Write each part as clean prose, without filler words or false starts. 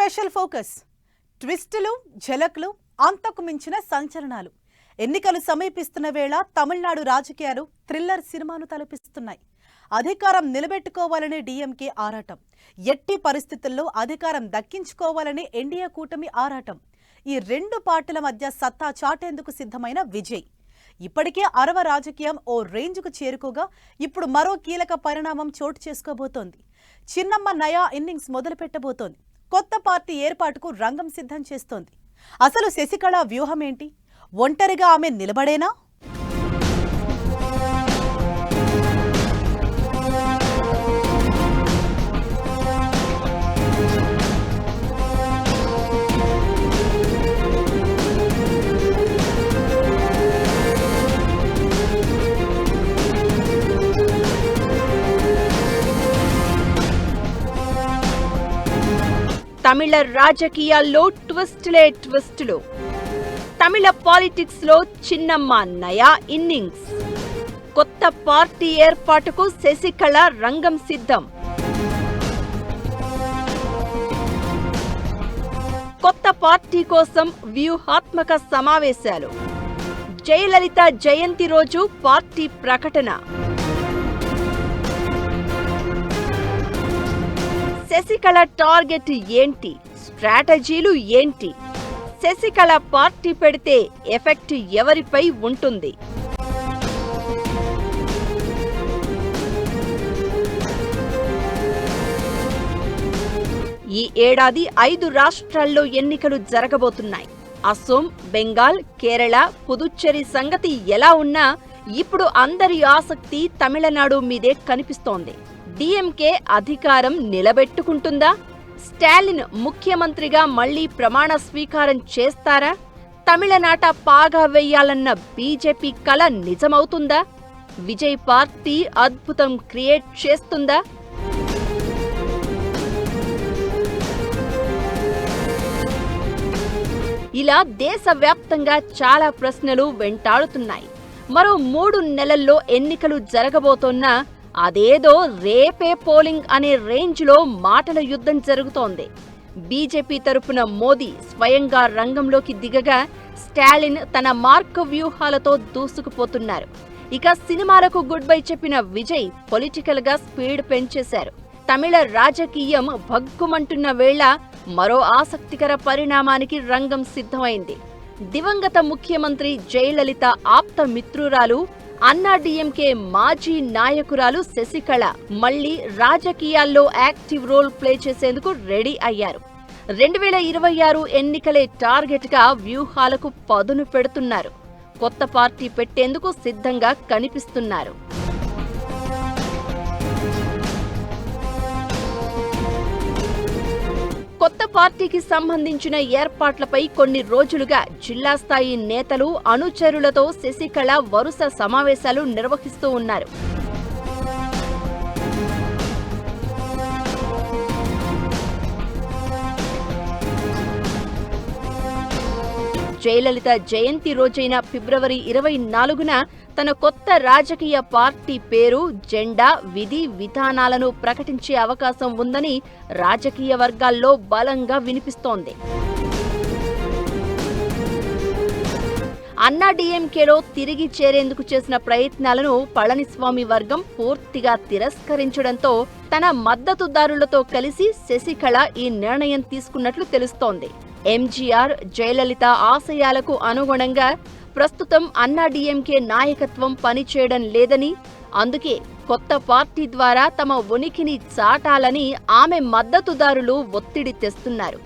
Special focus ట్విస్టులు ఝలక్లు అంతకు మించిన సంచలనాలు ఎన్నికలు సమీపిస్తున్న వేళ తమిళనాడు రాజకీయాలు థ్రిల్లర్ సినిమాను తలపిస్తున్నాయి. అధికారం నిలబెట్టుకోవాలని డీఎంకే ఆరాటం, ఎట్టి పరిస్థితుల్లో అధికారం దక్కించుకోవాలని ఎన్డీఏ కూటమి ఆరాటం. ఈ రెండు పార్టీల మధ్య సత్తా చాటేందుకు సిద్ధమైన విజయ్. ఇప్పటికే అరవ రాజకీయం ఓ రేంజ్కు చేరుకోగా ఇప్పుడు మరో కీలక పరిణామం చోటు చేసుకోబోతోంది. చిన్నమ్మ నయా ఇన్నింగ్స్ మొదలు పెట్టబోతోంది. కొత్త పార్టీ ఏర్పాటుకు రంగం సిద్ధం చేస్తోంది. అసలు శశికళ వ్యూహం ఏంటి? ఒంటరిగా ఆమె నిలబడేనా? తమిళ రాజకీయాల్లో ట్విస్టులు. తమిళ పాలిటిక్స్ లో చిన్నమ్మ నయా ఇన్నింగ్స్. కొత్త పార్టీ ఏర్పాటుకు శశికళ రంగం సిద్ధం. కొత్త పార్టీ కోసం వ్యూహాత్మక సమావేశాలు. జయలలిత జయంతి రోజు పార్టీ ప్రకటన. శశికళ టార్గెట్ ఏంటి? స్ట్రాటజీలు ఏంటి? శశికళ పార్టీ పెడితే ఎఫెక్ట్ ఎవరిపై ఉంటుంది? ఈ ఏడాది 5 రాష్ట్రాల్లో ఎన్నికలు జరగబోతున్నాయి. అసోం, బెంగాల్, కేరళ, పుదుచ్చేరి సంగతి ఎలా ఉన్నా ఇప్పుడు అందరి ఆసక్తి తమిళనాడు మీదే కనిపిస్తోంది. డీఎంకే అధికారం నిలబెట్టుకుంటుందా? స్టాలిన్ ముఖ్యమంత్రిగా మళ్లీ ప్రమాణ స్వీకారం చేస్తారా? తమిళనాట పాగా వేయాలన్న బీజేపీ కల నిజమవుతుందా? విజయ్ పార్టీ అద్భుతం క్రియేట్ చేస్తుందా? ఇలా దేశవ్యాప్తంగా చాలా ప్రశ్నలు వెంటాడుతున్నాయి. మరో 3 నెలల్లో ఎన్నికలు జరగబోతోన్నా అదేదో రేపే పోలింగ్ అనే రేంజ్లో మాటల యుద్ధం జరుగుతోంది. బీజేపీ తరపున మోదీ స్వయంగా రంగంలోకి దిగగా స్టాలిన్ తన మార్క వ్యూహాలతో దూసుకుపోతున్నారు. ఇక సినిమాలకు గుడ్ బై చెప్పిన విజయ్ పొలిటికల్ గా స్పీడ్ పెంచేశారు. తమిళ రాజకీయం భగ్గుమంటున్న వేళ మరో ఆసక్తికర పరిణామానికి రంగం సిద్ధమైంది. దివంగత ముఖ్యమంత్రి జయలలిత ఆప్త మిత్రురాలు, అన్నా డీఎంకే మాజీ నాయకురాలు శశికళ మళ్లీ రాజకీయాల్లో యాక్టివ్ రోల్ ప్లే చేసేందుకు రెడీ అయ్యారు. 2026 ఎన్నికలే టార్గెట్ గా వ్యూహాలకు పదును పెడుతున్నారు. కొత్త పార్టీ పెట్టేందుకు సిద్ధంగా కనిపిస్తున్నారు. కొత్త పార్టీకి సంబంధించిన ఏర్పాట్లపై కొన్ని రోజులుగా జిల్లా స్థాయి నేతలు, అనుచరులతో శశికళ వరుస సమావేశాలు నిర్వహిస్తూ ఉన్నారు. జయలలిత జయంతి రోజైన ఫిబ్రవరి 24న తన కొత్త రాజకీయ పార్టీ పేరు, జెండా, విధి విధానాలను ప్రకటించే అవకాశం ఉందని రాజకీయ వర్గాల్లో బలంగా వినిపిస్తోంది. అన్నా డీఎంకేలో తిరిగి చేరేందుకు చేసిన ప్రయత్నాలను పళనిస్వామి వర్గం పూర్తిగా తిరస్కరించడంతో తన మద్దతుదారులతో కలిసి శశికళ ఈ నిర్ణయం తీసుకున్నట్లు తెలుస్తోంది. ఎంజీఆర్, జయలలిత ఆశయాలకు అనుగుణంగా ప్రస్తుతం అన్నా డీఎంకే నాయకత్వం పనిచేయడం లేదని, అందుకే కొత్త పార్టీ ద్వారా తమ ఉనికిని చాటాలని ఆమె మద్దతుదారులు ఒత్తిడి తెస్తున్నారు.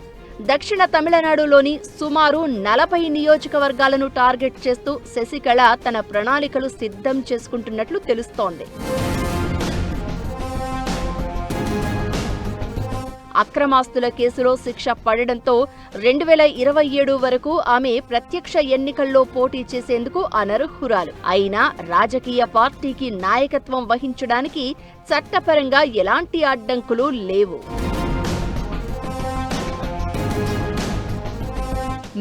దక్షిణ తమిళనాడులోని సుమారు 40 నియోజకవర్గాలను టార్గెట్ చేస్తూ శశికళ తన ప్రణాళికలు సిద్ధం చేసుకుంటున్నట్లు తెలుస్తోంది. అక్రమాస్తుల కేసులో శిక్ష పడడంతో 2027 వరకు ఆమె ప్రత్యక్ష ఎన్నికల్లో పోటీ చేసేందుకు అనర్హురాలు. అయినా రాజకీయ పార్టీకి నాయకత్వం వహించడానికి చట్టపరంగా ఎలాంటి అడ్డంకులు లేవు.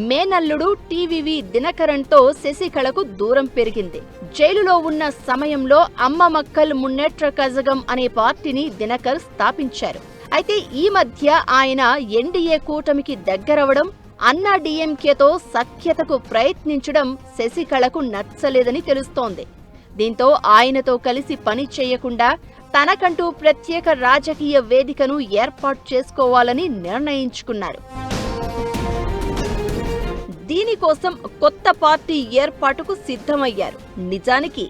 మేనల్లుడు టీవీవీ దినకరన్తో శశికళకు దూరం పెరిగింది. జైలులో ఉన్న సమయంలో అమ్మ మక్కల్ మున్నేట్ర కజగం అనే పార్టీని దినకర్ స్థాపించారు. అయితే ఈ మధ్య ఆయన ఎన్డీఏ కూటమికి దగ్గరవడం, అన్నా డీఎంకేతో సఖ్యతకు ప్రయత్నించడం శశికళకు నచ్చలేదని తెలుస్తోంది. దీంతో ఆయనతో కలిసి పని చేయకుండా తనకంటూ ప్రత్యేక రాజకీయ వేదికను ఏర్పాటు చేసుకోవాలని నిర్ణయించుకున్నారు. దీనికోసం కొత్త పార్టీ ఏర్పాటుకు సిద్ధమయ్యారు. నిజానికి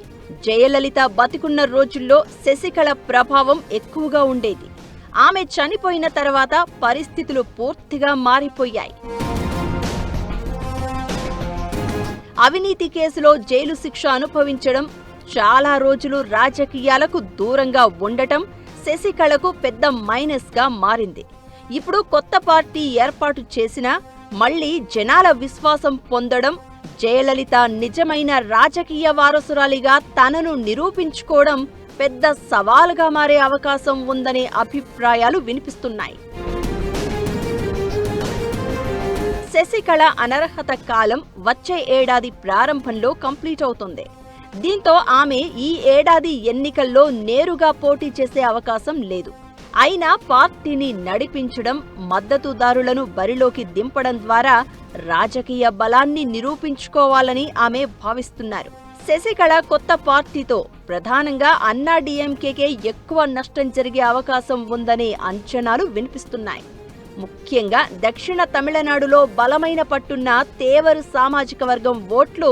జయలలిత బతికున్న రోజుల్లో శశికళ ప్రభావం ఎక్కువగా ఉండేది. ఆమె చనిపోయిన తర్వాత పరిస్థితులు పూర్తిగా మారిపోయాయి. అవినీతి కేసులో జైలు శిక్ష అనుభవించడం, చాలా రోజులు రాజకీయాలకు దూరంగా ఉండటం శశికళకు పెద్ద మైనస్ గా మారింది. ఇప్పుడు కొత్త పార్టీ ఏర్పాటు చేసినా మళ్లీ జనాల విశ్వాసం పొందడం, జయలలిత నిజమైన రాజకీయ వారసురాలిగా తనను నిరూపించుకోవడం పెద్ద సవాలుగా మారే అవకాశం ఉందనే అభిప్రాయాలు వినిపిస్తున్నాయి. శశికళ అనర్హత కాలం వచ్చే ఏడాది ప్రారంభంలో కంప్లీట్ అవుతుంది. దీంతో ఆమె ఈ ఏడాది ఎన్నికల్లో నేరుగా పోటీ చేసే అవకాశం లేదు. అయినా పార్టీని నడిపించడం, మద్దతుదారులను బరిలోకి దింపడం ద్వారా రాజకీయ బలాన్ని నిరూపించుకోవాలని ఆమె భావిస్తున్నారు. శశికళ కొత్త పార్టీతో ప్రధానంగా అన్నా డీఎంకేకే ఎక్కువ నష్టం జరిగే అవకాశం ఉందనే అంచనాలు వినిపిస్తున్నాయి. ముఖ్యంగా దక్షిణ తమిళనాడులో బలమైన పట్టున్న తేవరు సామాజిక వర్గం ఓట్లు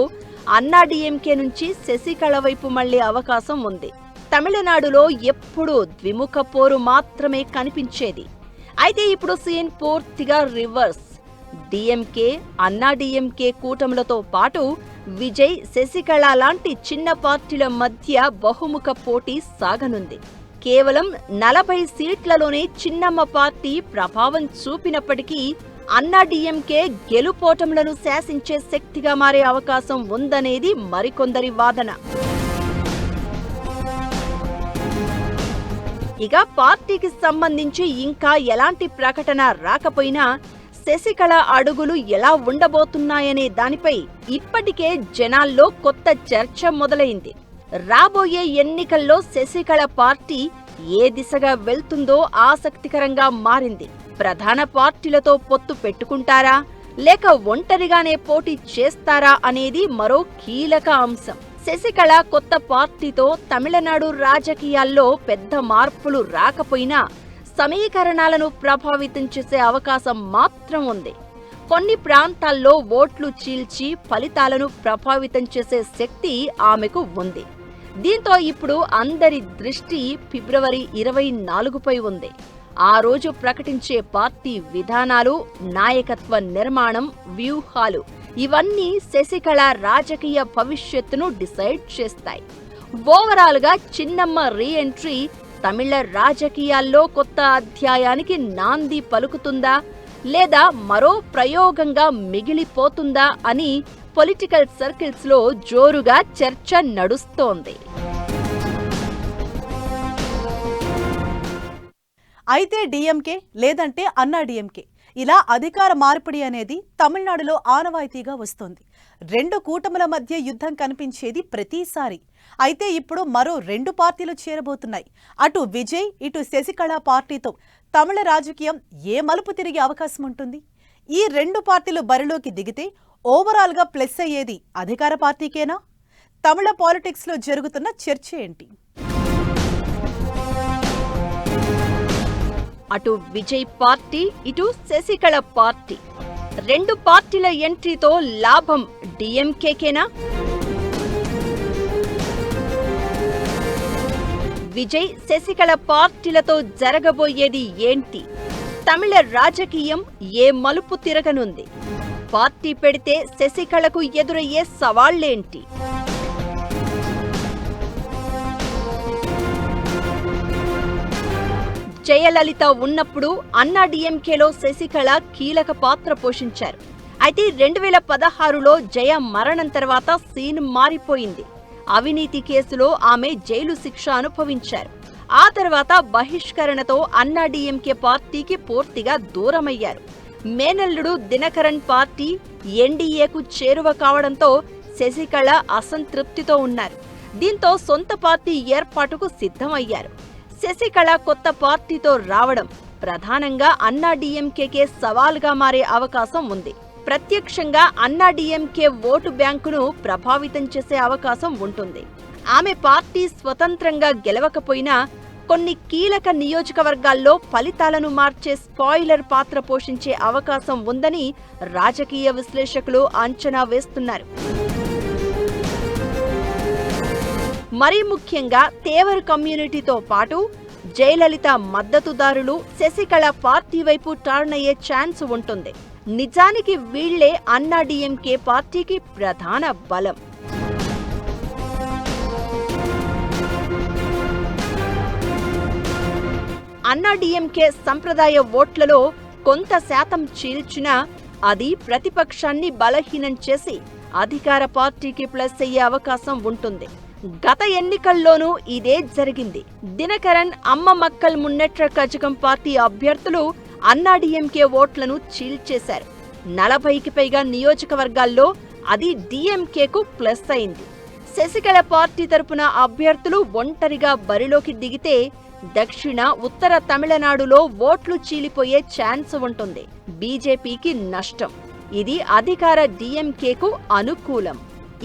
అన్నా డీఎంకే నుంచి శశికళ వైపు మళ్లే అవకాశం ఉంది. తమిళనాడులో ఎప్పుడూ ద్విముఖ పోరు మాత్రమే కనిపించేది. అయితే ఇప్పుడు సీన్ పూర్తిగా రివర్స్. డీఎంకే, అన్నా డీఎంకే కూటములతో పాటు విజయ్, శశికళ లాంటి చిన్న పార్టీల మధ్య బహుముఖ పోటీ సాగనుంది. కేవలం 40 సీట్లలోనే చిన్నమ్మ పార్టీ ప్రభావం చూపినప్పటికీ అన్నా డీఎంకే గెలుపోటములను శాసించే శక్తిగా మారే అవకాశం ఉందనేది మరికొందరి వాదన. ఇక పార్టీకి సంబంధించి ఇంకా ఎలాంటి ప్రకటన రాకపోయినా శశికళ అడుగులు ఎలా ఉండబోతున్నాయనే దానిపై ఇప్పటికే జనాల్లో కొత్త చర్చ మొదలైంది. రాబోయే ఎన్నికల్లో శశికళ పార్టీ ఏ దిశగా వెళ్తుందో ఆసక్తికరంగా మారింది. ప్రధాన పార్టీలతో పొత్తు పెట్టుకుంటారా, లేక ఒంటరిగానే పోటీ చేస్తారా అనేది మరో కీలక అంశం. శశికళ కొత్త పార్టీతో తమిళనాడు రాజకీయాల్లో పెద్ద మార్పులు రాకపోయినా సమీకరణాలను ప్రభావితం చేసే అవకాశం మాత్రం ఉంది. కొన్ని ప్రాంతాల్లో ఓట్లు చీల్చి ఫలితాలను ప్రభావితం చేసే శక్తి ఆమెకు ఉంది. దీంతో ఇప్పుడు అందరి దృష్టి ఫిబ్రవరి 24పై ఉంది. ఆ రోజు ప్రకటించే పార్టీ విధానాలు, నాయకత్వ నిర్మాణం, వ్యూహాలు ఇవన్నీ శశికళ రాజకీయ భవిష్యత్తును డిసైడ్ చేస్తాయి. ఓవరాల్ గా చిన్నమ్మ రీఎంట్రీ తమిళ రాజకీయాల్లో కొత్త అధ్యాయానికి నాంది పలుకుతుందా, లేదా మరో ప్రయోగంగా మిగిలిపోతుందా అని పొలిటికల్ సర్కిల్స్ లో జోరుగా చర్చ నడుస్తోంది. అయితే డీఎంకే లేదంటే అన్నా డీఎంకే ఇలా అధికార మార్పిడి అనేది తమిళనాడులో ఆనవాయితీగా వస్తోంది. రెండు కూటముల మధ్య యుద్ధం కనిపించేది ప్రతిసారి. అయితే ఇప్పుడు మరో 2 పార్టీలు చేరబోతున్నాయి. అటు విజయ్, ఇటు శశికళ పార్టీతో తమిళ రాజకీయం ఏ మలుపు తిరిగే అవకాశం ఉంటుంది? ఈ 2 పార్టీలు బరిలోకి దిగితే ఓవరాల్ గా ప్లస్ అయ్యేది అధికార పార్టీకేనా? తమిళ పాలిటిక్స్ లో జరుగుతున్న చర్చ ఏంటి? అటు విజయ్ పార్టీ, ఇటు శశికళ పార్టీ, 2 పార్టీల ఎంట్రీతో లాభం డీఎంకేకేనా? విజయ్, శశికళ పార్టీలతో జరగబోయేది ఏంటి? తమిళ రాజకీయం ఏ మలుపు తిరగనుంది? పార్టీ పెడితే శశికళకు ఎదురయ్యే సవాళ్లేంటి? జయలలిత ఉన్నప్పుడు అన్నా డీఎంకేలో శశికళ కీలక పాత్ర పోషించారు. అయితే 2016లో జయ మరణం తర్వాత సీన్ మారిపోయింది. అవినీతి కేసులో ఆమె జైలు శిక్ష అనుభవించారు. ఆ తర్వాత బహిష్కరణతో అన్నా డీఎంకే పార్టీకి పూర్తిగా దూరమయ్యారు. మేనల్లుడు దినకరన్ పార్టీ ఎన్డీఏకు చేరువ కావడంతో శశికళ అసంతృప్తితో ఉన్నారు. దీంతో సొంత పార్టీ ఏర్పాటుకు సిద్ధమయ్యారు. శశికళ కొత్త పార్టీతో రావడం ప్రధానంగా అన్నాడీఎంకేకే సవాల్గా మారే అవకాశం ఉంది. ప్రత్యక్షంగా అన్నాడీఎంకే ఓటు బ్యాంకును ప్రభావితం చేసే అవకాశం ఉంటుంది. ఆమె పార్టీ స్వతంత్రంగా గెలవకపోయినా కొన్ని కీలక నియోజకవర్గాల్లో ఫలితాలను మార్చే స్పాయిలర్ పాత్ర పోషించే అవకాశం ఉందని రాజకీయ విశ్లేషకులు అంచనా వేస్తున్నారు. మరీ ముఖ్యంగా తేవర్ కమ్యూనిటీతో పాటు జయలలిత మద్దతుదారులు శశికళ పార్టీ వైపు టర్న్ అయ్యే ఛాన్స్ ఉంటుంది. నిజానికి వీళ్లే అన్నాడీఎంకే పార్టీకి ప్రధాన బలం. అన్నాడీఎంకే సంప్రదాయ ఓట్లలో కొంత శాతం చీల్చినా అది ప్రతిపక్షాన్ని బలహీనం చేసి అధికార పార్టీకి ప్లస్ అయ్యే అవకాశం ఉంటుంది. గత ఎన్నికల్లోనూ ఇదే జరిగింది. దినకరన్, అమ్మ మక్కల్ మున్నెట్ర కజగం పార్టీ అభ్యర్థులు అన్నాడీఎంకే ఓట్లను చీల్చేశారు. 40కి పైగా నియోజకవర్గాల్లో అది డీఎంకేకు ప్లస్ అయింది. శశికళ పార్టీ తరపున అభ్యర్థులు ఒంటరిగా బరిలోకి దిగితే దక్షిణ, ఉత్తర తమిళనాడులో ఓట్లు చీలిపోయే ఛాన్స్ ఉంటుంది. బీజేపీకి నష్టం. ఇది అధికార డీఎంకేకు అనుకూలం.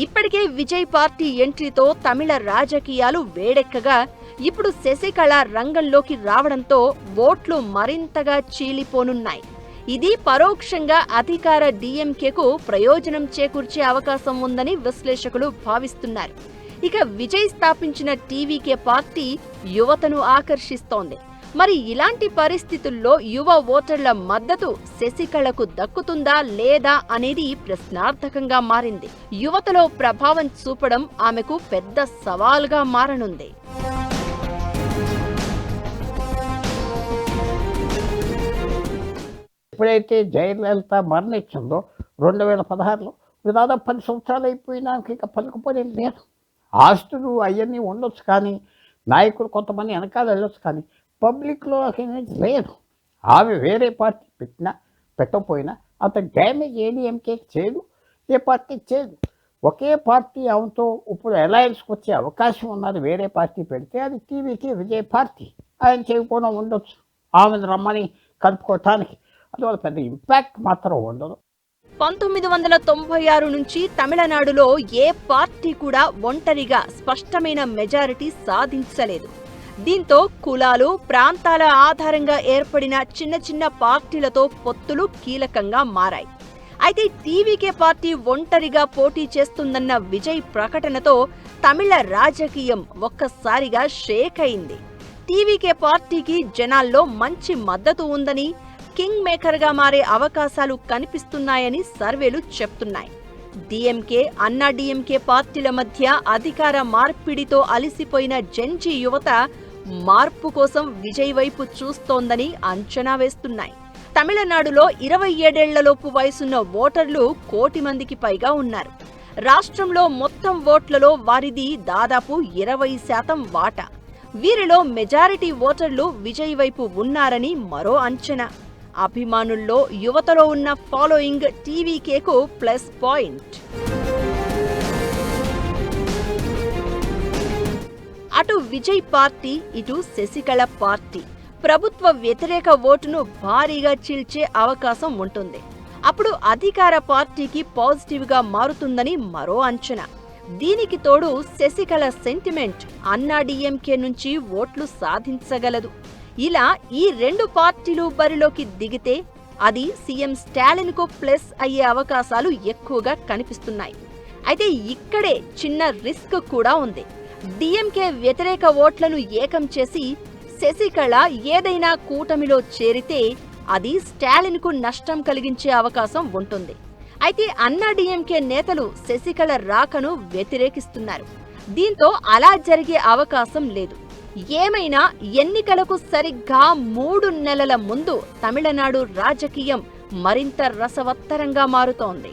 ఇప్పటికే విజయ్ పార్టీ ఎంట్రీతో తమిళ రాజకీయాలు వేడెక్కగా ఇప్పుడు శశికళ రంగంలోకి రావడంతో ఓట్లు మరింతగా చీలిపోనున్నాయి. ఇది పరోక్షంగా అధికార డీఎంకేకు ప్రయోజనం చేకూర్చే అవకాశం ఉందని విశ్లేషకులు భావిస్తున్నారు. ఇక విజయ్ స్థాపించిన టీవీకే పార్టీ యువతను ఆకర్షిస్తోంది. మరి ఇలాంటి పరిస్థితుల్లో యువ ఓటర్ల మద్దతు శశికళకు దక్కుతుందా లేదా అనేది ప్రశ్నార్థకంగా మారింది. యువతలో ప్రభావం చూపడం ఆమెకు పెద్ద సవాల్గా మారనుంది. ఎప్పుడైతే జయలలిత మరణించిందో 2016లో దాదాపు 10 సంవత్సరాలు అయిపోయినాక ఇక పలుకుపోయేది లేదు. ఆస్తులు అవన్నీ ఉండొచ్చు, కానీ నాయకులు కొంతమంది వెనకాల వెళ్ళొచ్చు, కానీ పబ్లిక్లో అనేది లేదు. ఆమె వేరే పార్టీ పెట్టినా పెట్టకపోయినా అంత డ్యామేజ్ ఏడీఎంకే చేయదు, ఏ పార్టీ చేయదు. ఒకే పార్టీ ఆమెతో ఇప్పుడు అలయన్స్కి వచ్చే అవకాశం ఉన్నది. వేరే పార్టీ పెడితే అది టీవీకి విజయ్ పార్టీ. ఆయన చేయకపోవడం ఉండొచ్చు, ఆమెను రమ్మని కలుపుకోవటానికి. అందువల్ల పెద్ద ఇంపాక్ట్ మాత్రం ఉండదు. 1996 నుంచి తమిళనాడులో ఏ పార్టీ కూడా ఒంటరిగా స్పష్టమైన మెజారిటీ సాధించలేదు. దీంతో కులాలు, ప్రాంతాల ఆధారంగా ఏర్పడిన చిన్న చిన్న పార్టీలతో పొత్తులు కీలకంగా మారాయి. అయితే టీవీకే పార్టీ ఒంటరిగా పోటీ చేస్తుందన్న విజయ్ ప్రకటనతో తమిళ రాజకీయం ఒక్కసారిగా షేక్ అయింది. టీవీకే పార్టీకి జనాల్లో మంచి మద్దతు ఉందని, కింగ్ మేకర్గా మారే అవకాశాలు కనిపిస్తున్నాయని సర్వేలు చెప్తున్నాయి. డీఎంకే, అన్నాడీఎంకే పార్టీల మధ్య అధికార మార్పిడితో అలిసిపోయిన జెన్జీ యువత మార్పు కోసం విజయ్ వైపు చూస్తోందని అంచనా వేస్తున్నాయి. తమిళనాడులో 27 ఏళ్లలోపు వయసున్న ఓటర్లు 1 కోటి మందికి పైగా ఉన్నారు. రాష్ట్రంలో మొత్తం ఓట్లలో వారిది దాదాపు 20% వాటా. వీరిలో మెజారిటీ ఓటర్లు విజయ్ వైపు ఉన్నారని మరో అంచనా. అభిమానుల్లో, యువతలో ఉన్న ఫాలోయింగ్ టీవీకేకు ప్లస్ పాయింట్. అటు విజయ్ పార్టీ, ఇటు శశికళ పార్టీ ప్రభుత్వ వ్యతిరేక ఓటును భారీగా చీల్చే అవకాశం ఉంటుంది. అప్పుడు అధికార పార్టీకి పాజిటివ్గా మారుతుందని మరో అంచనా. దీనికి తోడు శశికళ సెంటిమెంట్ అన్నాడీఎంకే నుంచి ఓట్లు సాధించగలదు. ఇలా ఈ 2 పార్టీలు బరిలోకి దిగితే అది సీఎం స్టాలిన్కు ప్లస్ అయ్యే అవకాశాలు ఎక్కువగా కనిపిస్తున్నాయి. అయితే ఇక్కడే చిన్న రిస్క్ కూడా ఉంది. డీఎంకే వ్యతిరేక ఓట్లను ఏకం చేసి శశికళ ఏదైనా కూటమిలో చేరితే అది స్టాలిన్కు నష్టం కలిగించే అవకాశం ఉంటుంది. అయితే అన్నాడీఎంకే నేతలు శశికళ రాకను వ్యతిరేకిస్తున్నారు. దీంతో అలా జరిగే అవకాశం లేదు. ఏమైనా ఎన్నికలకు సరిగ్గా 3 నెలల ముందు తమిళనాడు రాజకీయం మరింత రసవత్తరంగా మారుతోంది.